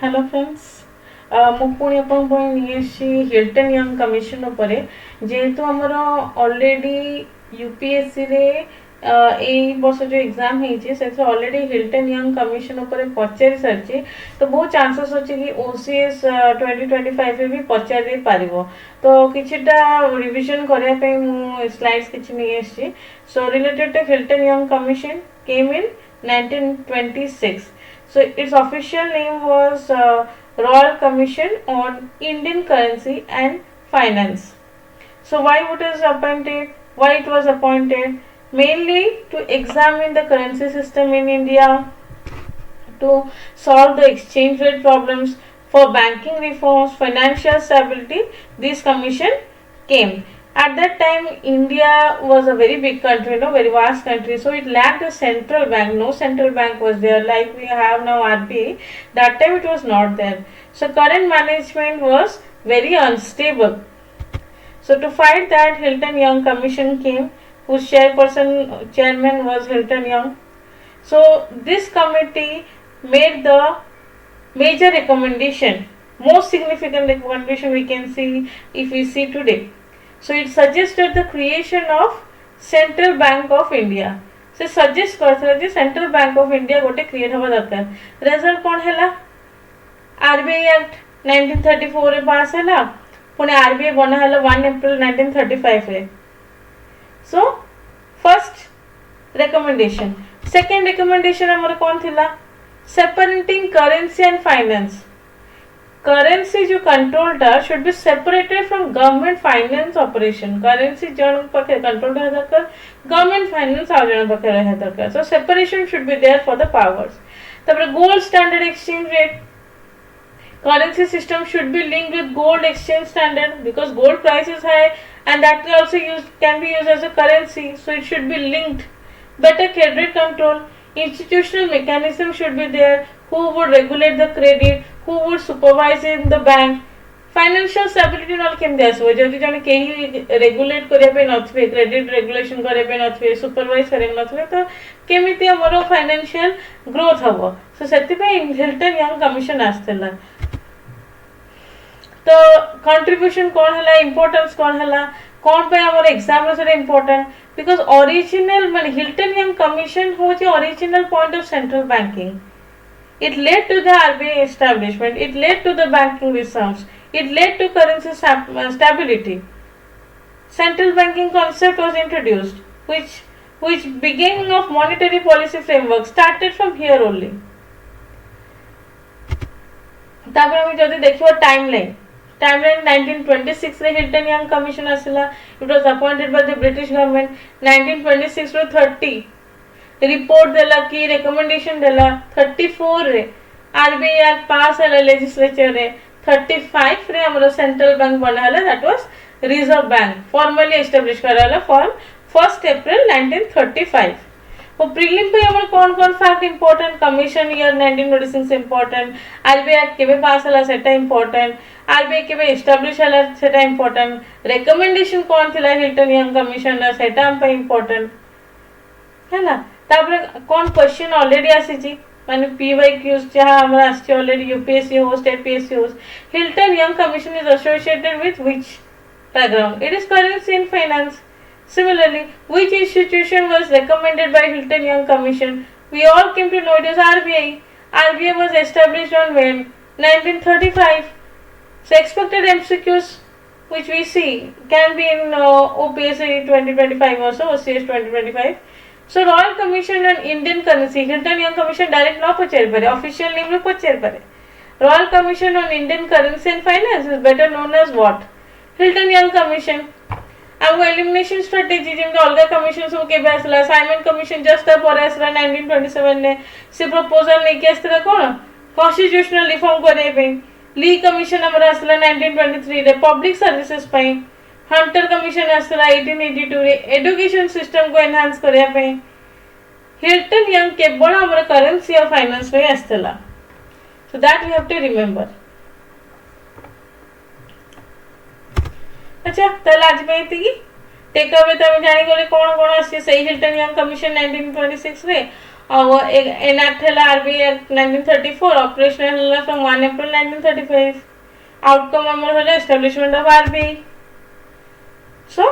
Hello friends मुझे Hilton Young commission जेहेतु आमर ऑलरेडी यूपीएससी रे वर्ष जो एग्जाम होती ऑलरेडी हिल्टन यंग कमिशन पचारि सारी तो बहुत चांसेस अच्छे कि ओसीएस 2025 भी पचारि पार तो किछिटा रिविजन करने स्लाइड्स किछि नहीं आसी so related to Hilton Young commission came in 1926. So its official name was Royal Commission on Indian Currency and Finance. So why it was appointed? Why it was appointed? Mainly to examine the currency system in India, to solve the exchange rate problems, for banking reforms, financial stability. This commission came. At that time, India was a very big country, very vast country. So it lacked a central bank. No central bank was there like we have now RBI. That time it was not there. So current management was very unstable. So to fight that, Hilton Young Commission came, whose chairman was Hilton Young. So this committee made the major recommendation, most significant recommendation we can see if we see today. So it suggested the creation of Central Bank of India. So suggest करथले Central Bank of India गोटे create हवा दरकार. Result कौन हैला? RBI Act 1934 रे पास हैला. Pune RBI बना हैला 1 April 1935 रे. So first recommendation. Second recommendation हमर कौन थिला? Separating currency and finance. Currency जो कंट्रोल टा should be separated from government finance operation. Currency जन पखे कंट्रोल रहे दरकार, government finance आ जन पखे रहे दरकार. So separation should be there for the powers. तब gold standard exchange rate. Currency system should be linked with gold exchange standard because gold price is high and that also can be used as a currency. So it should be linked. Better credit control. Institutional mechanism should be there. Who would regulate the credit? Who would supervise in the bank? Financial stability नल केम दिया सो जदि जने केही regulate करिया पे नथबे credit regulation करिया पे नथबे supervise करिया नथबे तो केमिति हमरो फाइनेंशियल ग्रोथ हबो सो सेति पे हिल्टन यंग कमिशन आस्तला तो कंट्रीब्यूशन कोन हला इंपोर्टेंस कोन हला कोन पे हमर एग्जाम रे सेटा इंपोर्टेंट बिकॉज़ ओरिजिनल माने हिल्टन यंग कमिशन होची original point of central banking. It led to the RBI establishment. It led to the banking reforms. It led to currency stability. Central banking concept was introduced, which beginning of monetary policy framework started from here only. तापर हम जदि देखिबो timeline 1926 रे Hilton Young commission आसिला. It was appointed by the British government. 1926 रो 30 report देला की recommendation देला. 34 रे आरबीआई एक्ट पास हैला लेजिस्लेचर रे. 35 रे हमरो सेंट्रल बैंक बना हैला that was reserve bank formally establish कराला फॉर 1 अप्रैल 1935. वो प्रीलिम पे हमर कोन fact important commission year 1926 important RBI act केबे पास हैला सेटा इंपोर्टेंट आरबीआई केबे एस्टैब्लिश हैला सेटा इंपोर्टेंट रिकमेंडेशन कोन थिला हिल्टन यंग कमिशन ना सेटा हम पे इंपोर्टेंट हैला. तापर कौन क्वेश्चन ऑलरेडी आसी माने पीवाईक्यूज जहां हमरा आसी ऑलरेडी यूपीएससी हो स्टेट पीएससी हो. Hilton Young commission is associated with which background? It is currency and finance. Similarly, which institution was recommended by Hilton Young Commission? We all came to know it is RBI. RBI was established on when? 1935. So expected MCQs which we see can be in OPSC 2025 also, OCS 2025. So Royal Commission on Indian Currency, Hilton Young Commission direct ना पचेर परे, official name में पचेर परे. Royal Commission on Indian Currency and Finance is better known as what? Hilton Young Commission. अब elimination strategy जेमते अलगा commission सब केबे आसला. Simon commission just पर आसला 1927 ने. से प्रपोजल नै के आसला कोन कॉन्स्टिट्यूशनल रिफॉर्म करे पे. ली कमिशन हमर आसला 1923 रे पब्लिक सर्विसेज पई. हंटर कमिशन आसला 1882 रे एजुकेशन सिस्टम को एनहांस करे पे. हिल्टन यंग केवल हमर करेंसी और फाइनेंस पे आसला. So that we have to remember. अच्छा ताले आज पे टेक अवे तमे जानि गले कोन कोन आसी सही हिल्टन यंग कमिशन 1926 रे एनएक्ट है आरबीआई एक्ट 1934 ऑपरेशनल है फ्रॉम 1 अप्रैल 1935 आउटकम हमर है establishment of RBI so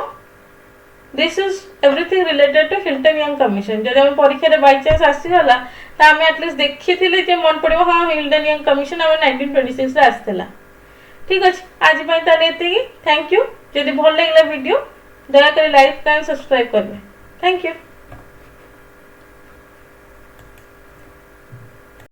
this is everything related to Hilton Young commission जब हम परीक्षा रे बाय चांस आसीगला त हम एटलीस्ट देखिथिले जे मन पड़िबो हां हिल्टन यंग कमिशन हम 1926 रे आस्तेला ठीक अछि आज पई ताले एतिकी थैंक यू जदि भल लागला वीडियो दया कर लाइक एंड सब्सक्राइब करबे थैंक यू।